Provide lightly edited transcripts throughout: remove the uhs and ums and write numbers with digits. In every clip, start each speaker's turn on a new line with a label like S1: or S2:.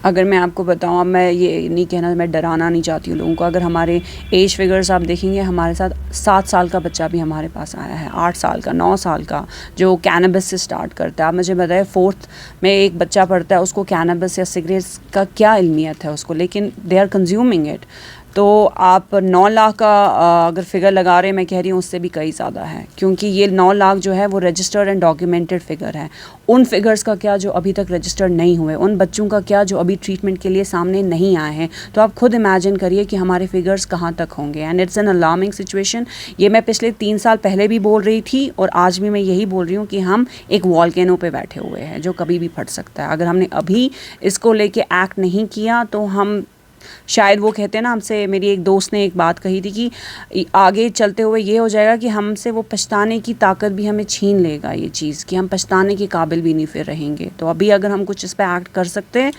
S1: अगर मैं आपको बताऊँ, अब मैं ये नहीं कहना, मैं डराना नहीं चाहती हूँ लोगों को। अगर हमारे एज फिगर्स आप देखेंगे, हमारे साथ 7 साल का बच्चा भी हमारे पास आया है, 8 साल का, 9 साल का, जो कैनबिस से स्टार्ट करता है। आप मुझे बताएं, 4th में एक बच्चा पढ़ता है, उसको कैनबिस या सिगरेट्स का क्या इल्मियत है उसको, लेकिन दे आर कंज्यूमिंग इट। तो आप 9 लाख का अगर फिगर लगा रहे हैं, मैं कह रही हूँ उससे भी कई ज़्यादा है, क्योंकि ये 9 लाख जो है वो रजिस्टर्ड एंड डॉक्यूमेंटेड फिगर है। उन फिगर्स का क्या जो अभी तक रजिस्टर्ड नहीं हुए, उन बच्चों का क्या जो अभी ट्रीटमेंट के लिए सामने नहीं आए हैं। तो आप खुद इमेजिन करिए कि हमारे फिगर्स कहाँ तक होंगे। And it's an alarming situation. ये मैं पिछले 3 साल पहले भी बोल रही थी और आज भी मैं यही बोल रही हूँ कि हम एक वॉल्केनो पे बैठे हुए हैं जो कभी भी फट सकता है। अगर हमने अभी इसको लेके एक्ट नहीं किया तो हम शायद, वो कहते हैं ना, हमसे मेरी एक दोस्त ने एक बात कही थी कि आगे चलते हुए ये हो जाएगा कि हमसे वो पछताने की ताकत भी हमें छीन लेगा, ये चीज़ कि हम पछताने के काबिल भी नहीं फिर रहेंगे। तो अभी अगर हम कुछ इस पर एक्ट कर सकते हैं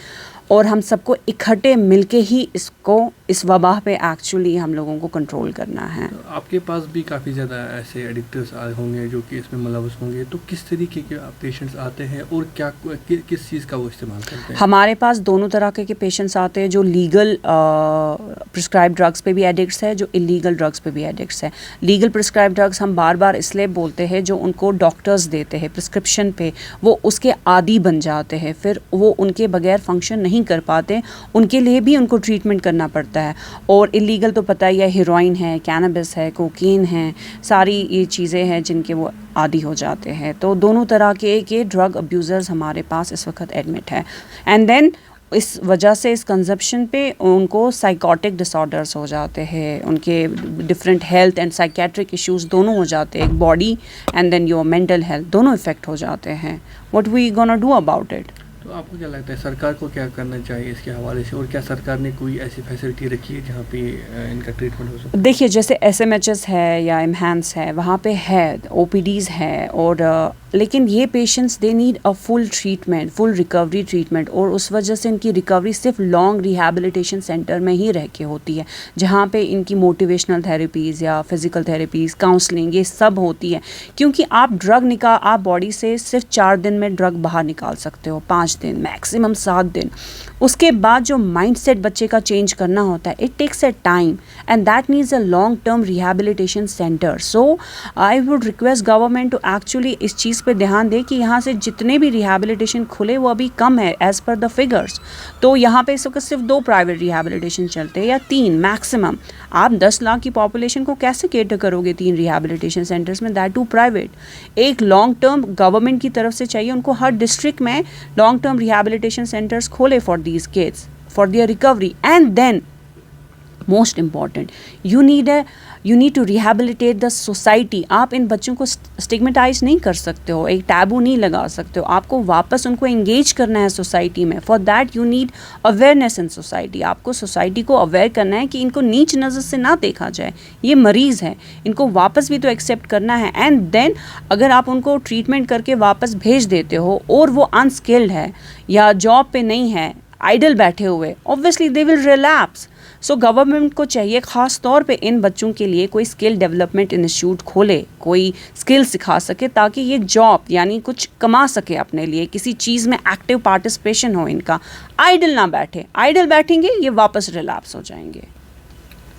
S1: और हम सबको इकट्ठे मिलके ही इसको, इस वबा पे एक्चुअली हम लोगों को कंट्रोल करना है।
S2: तो आपके पास भी काफ़ी ज़्यादा ऐसे एडिक्टर्स आए होंगे जो कि इसमें मुलव्वस होंगे, तो किस तरीके के पेशेंट्स आते हैं और क्या किस चीज़ का वो इस्तेमाल करते हैं?
S1: हमारे पास दोनों तरह के पेशेंट्स आते हैं, जो लीगल प्रिस्क्राइब ड्रग्स पे भी एडिक्ट्स है, जो इलीगल ड्रग्स पे भी एडिक्ट्स है। लीगल प्रिस्क्राइब ड्रग्स हम बार बार इसलिए बोलते हैं, जो उनको डॉक्टर्स देते हैं प्रिस्क्रिप्शन पे, वो उसके आदी बन जाते हैं, फिर वो उनके बगैर फंक्शन नहीं कर पाते, उनके लिए भी उनको ट्रीटमेंट करना पड़ता है। और इलीगल तो पता ही है, हेरोइन है, कैनबिस है, कोकीन है, सारी ये चीज़ें हैं जिनके वो आदी हो जाते हैं। तो दोनों तरह के ड्रग अब्यूज़र्स हमारे पास इस वक्त एडमिट है। एंड देन इस वजह से, इस कंजप्शन पे उनको साइकोटिक डिसऑर्डर्स हो जाते हैं, उनके different health and psychiatric issues दोनों हो जाते हैं, body and then your mental health दोनों इफ़ेक्ट हो जाते हैं। What we gonna do about it?
S2: तो आपको क्या लगता है सरकार को क्या करना चाहिए इसके हवाले से, और क्या सरकार ने कोई ऐसी फैसिलिटी रखी है जहाँ पे इनका ट्रीटमेंट हो सके?
S1: देखिए, जैसे SMHs है या इम्हांस है, वहाँ पे है, OPDs है, और लेकिन ये patients they need a full treatment, full recovery treatment, और उस वजह से इनकी रिकवरी सिर्फ लॉन्ग रिहैबिलिटेशन सेंटर में ही रह के होती है, जहाँ पे इनकी मोटिवेशनल थेरेपीज़ या फिज़िकल थेरेपीज़, काउंसलिंग, ये सब होती है। क्योंकि आप बॉडी से सिर्फ 4 दिन में ड्रग बाहर निकाल सकते हो, 5 दिन, मैक्सिमम 7 दिन। उसके बाद जो माइंडसेट बच्चे का चेंज करना होता है, it takes a time and that needs a long term rehabilitation centre. So I would request government to actually इस चीज़ पे ध्यान दे कि यहाँ से जितने भी रिहैबिलिटेशन खुले वो अभी कम है एज़ पर द फिगर्स। तो यहाँ पे इस वक्त सिर्फ 2 प्राइवेट रिहैबिलिटेशन चलते हैं या 3 मैक्सिमम। आप 10 लाख की पॉपुलेशन को कैसे केटर करोगे 3 रिहैबिलिटेशन सेंटर्स में, दैट टू प्राइवेट। एक लॉन्ग टर्म गवर्नमेंट की तरफ से चाहिए, उनको हर डिस्ट्रिक्ट में लॉन्ग टर्म रिहैबिलिटेशन सेंटर्स खोले for these kids, for their recovery. And then most important, you need to rehabilitate the society। आप इन बच्चों को स्टिग्मेटाइज नहीं कर सकते हो, एक टैबू नहीं लगा सकते हो, आपको वापस उनको एंगेज करना है सोसाइटी में। For that you need awareness in society. आपको सोसाइटी को अवेयर करना है कि इनको नीच नज़र से ना देखा जाए, ये मरीज़ है, इनको वापस भी तो एक्सेप्ट करना है। एंड देन अगर आप उनको ट्रीटमेंट करके वापस भेज देते हो और वो अनस्किल्ड है या जॉब पे नहीं है, आइडल बैठे हुए, obviously they will relapse. So government को चाहिए ख़ास तौर पे इन बच्चों के लिए कोई स्किल डेवलपमेंट इंस्टीट्यूट खोले, कोई स्किल सिखा सके, ताकि ये जॉब यानी कुछ कमा सके अपने लिए, किसी चीज़ में एक्टिव पार्टिसिपेशन हो इनका, आइडल ना बैठे। आइडल बैठेंगे ये वापस रिलैप्स हो जाएंगे।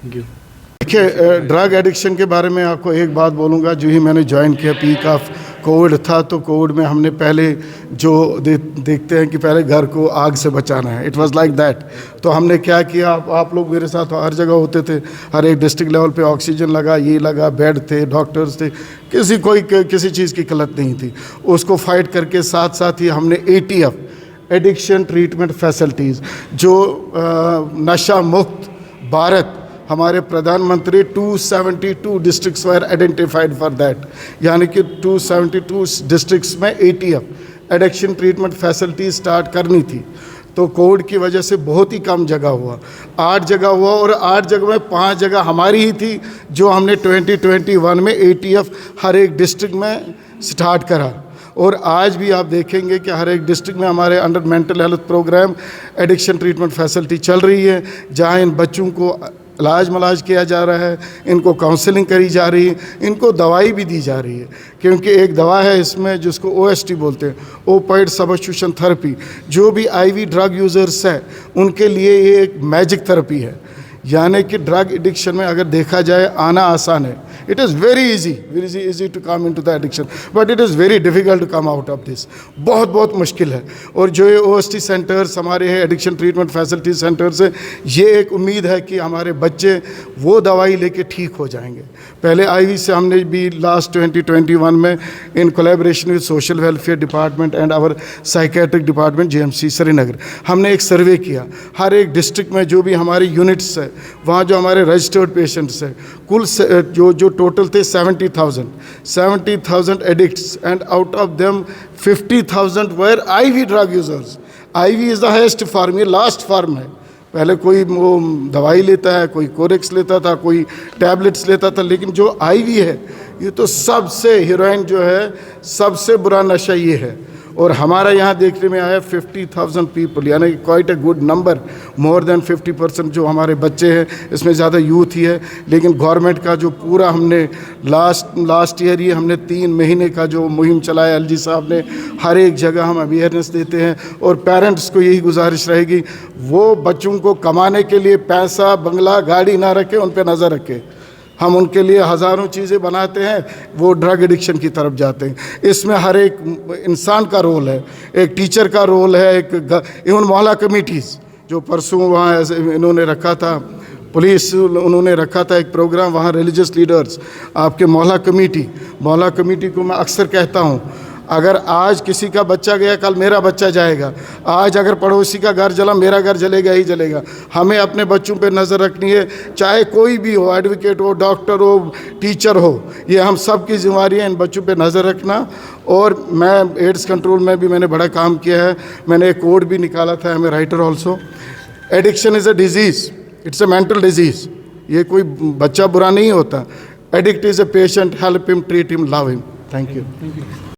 S3: देखिए, ड्रग एडिक्शन के बारे में आपको एक बात बोलूँगा। जो ही मैंने ज्वाइन किया, पीक ऑफ कोविड था, तो कोविड में हमने पहले जो देखते हैं कि पहले घर को आग से बचाना है, इट वाज लाइक दैट। तो हमने क्या किया, आप लोग मेरे साथ हर जगह होते थे, हर एक डिस्ट्रिक्ट लेवल पे ऑक्सीजन लगा, ये लगा, बेड थे, डॉक्टर्स थे, किसी चीज़ की किल्लत नहीं थी। उसको फाइट करके साथ साथ ही हमने ATF एडिक्शन ट्रीटमेंट फैसिलिटीज़, जो नशा मुक्त भारत, हमारे प्रधानमंत्री 272 districts were identified for that, यानी कि 272 डिस्ट्रिक्ट्स में ATF addiction treatment facility start करनी थी। तो कोविड की वजह से बहुत ही कम जगह हुआ, 8 जगह हुआ, और 8 जगह में 5 जगह हमारी ही थी, जो हमने 2021 में ATF हर एक डिस्ट्रिक्ट में स्टार्ट करा। और आज भी आप देखेंगे कि हर एक डिस्ट्रिक्ट में हमारे under mental health programme addiction treatment facility चल रही है, जहां इन बच्चों को इलाज मलाज किया जा रहा है, इनको काउंसलिंग करी जा रही है, इनको दवाई भी दी जा रही है, क्योंकि एक दवा है इसमें जिसको OST बोलते हैं, ओपाइड सब्स्टिट्यूशन थेरेपी। जो भी IV ड्रग यूज़र्स है उनके लिए ये एक मैजिक थेरेपी है। यानी कि ड्रग एडिक्शन में अगर देखा जाए आना आसान है, it is very easy to come into the addiction, but it is very difficult to come out of this. बहुत मुश्किल है। और जो ये OST सेंटर्स हमारे हैं, एडिक्शन ट्रीटमेंट फैसिलिटी सेंटर्स है, ये एक उम्मीद है कि हमारे बच्चे वो दवाई लेके ठीक हो जाएंगे। पहले IV से हमने भी लास्ट 2021 में in collaboration with social welfare department and our psychiatric department JMC Srinagar Srinagar एक सर्वे किया। हर एक डिस्ट्रिक्ट में जो भी हमारे यूनिट्स है, वहाँ जो हमारे रजिस्टर्ड पेशेंट्स हैं, कुल जो टोटल थे 70,000 addicts, and out of them 50,000 were IV drug users. IV is the highest form, ये लास्ट फॉर्म है। पहले कोई वो दवाई लेता है, कोई कोरेक्स लेता था, कोई टैबलेट्स लेता था, लेकिन जो IV है ये तो सबसे, हीरोइन जो है सबसे बुरा नशा ये है। और हमारा यहाँ देखने में आया 50,000 पीपल, यानी quite a good number, more than 50% जो हमारे बच्चे हैं, इसमें ज़्यादा यूथ ही है। लेकिन गवर्नमेंट का जो पूरा हमने लास्ट ईयर ही हमने 3 महीने का जो मुहिम चलाया, LG साहब ने, हर एक जगह हम अवेयरनेस देते हैं। और पेरेंट्स को यही गुजारिश रहेगी, वो बच्चों को कमाने के लिए पैसा, बंगला, गाड़ी ना रखें, उन पर नज़र रखें। हम उनके लिए हज़ारों चीज़ें बनाते हैं, वो ड्रग एडिक्शन की तरफ जाते हैं। इसमें हर एक इंसान का रोल है, एक टीचर का रोल है, इवन मोहल्ला कमेटीज़ जो परसों वहाँ इन्होंने रखा था, पुलिस उन्होंने रखा था एक प्रोग्राम, वहाँ रिलीजियस लीडर्स, आपके मोहल्ला कमेटी को मैं अक्सर कहता हूँ, अगर आज किसी का बच्चा गया, कल मेरा बच्चा जाएगा। आज अगर पड़ोसी का घर जला, मेरा घर जलेगा ही जलेगा। हमें अपने बच्चों पे नज़र रखनी है, चाहे कोई भी हो, एडवोकेट हो, डॉक्टर हो, टीचर हो, ये हम सब की जिम्मेदारी है इन बच्चों पे नज़र रखना। और मैं एड्स कंट्रोल में भी मैंने बड़ा काम किया है, मैंने एक कोड भी निकाला था, मैं writer also. Addiction is a disease, it's a mental disease. ये कोई बच्चा बुरा नहीं होता। Addict is a patient, help him, treat him, love him. Thank you.